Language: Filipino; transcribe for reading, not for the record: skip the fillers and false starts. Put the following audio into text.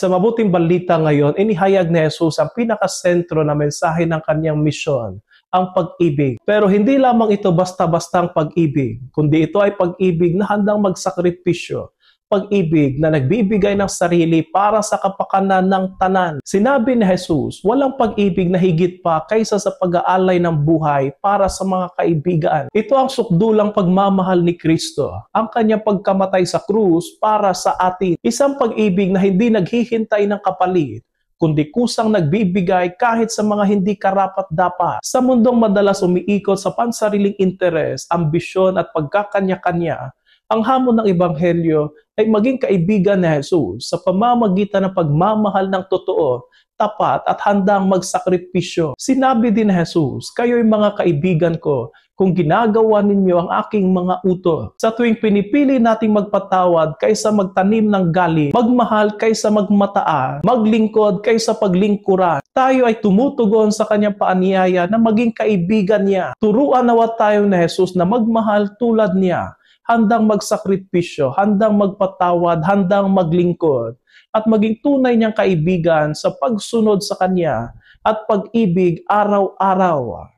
Sa mabuting balita ngayon, inihayag ni Jesus ang pinakasentro na mensahe ng kanyang misyon, ang pag-ibig. Pero hindi lamang ito basta-bastang pag-ibig, kundi ito ay pag-ibig na handang magsakripisyo. Pag-ibig na nagbibigay ng sarili para sa kapakanan ng tanan. Sinabi ni Jesus, walang pag-ibig na higit pa kaysa sa pag-aalay ng buhay para sa mga kaibigan. Ito ang sukdulang pagmamahal ni Kristo, ang kanyang pagkamatay sa krus para sa atin. Isang pag-ibig na hindi naghihintay ng kapalit, kundi kusang nagbibigay kahit sa mga hindi karapat-dapat. Sa mundong madalas umiikot sa pansariling interes, ambisyon at pagkakanya-kanya, ang hamon ng Ebanghelyo ay maging kaibigan ni Jesus sa pamamagitan ng pagmamahal ng totoo, tapat at handang magsakripisyo. Sinabi din ni Jesus, kayo'y mga kaibigan ko kung ginagawa ninyo ang aking mga utos. Sa tuwing pinipili nating magpatawad kaysa magtanim ng galit, magmahal kaysa magmataan, maglingkod kaysa paglingkuran, tayo ay tumutugon sa kanyang paanyaya na maging kaibigan niya. Turuan nawa tayo ni Jesus na magmahal tulad niya, handang magsakripisyo, handang magpatawad, handang maglingkod, at maging tunay niyang kaibigan sa pagsunod sa Kanya at pag-ibig araw-araw.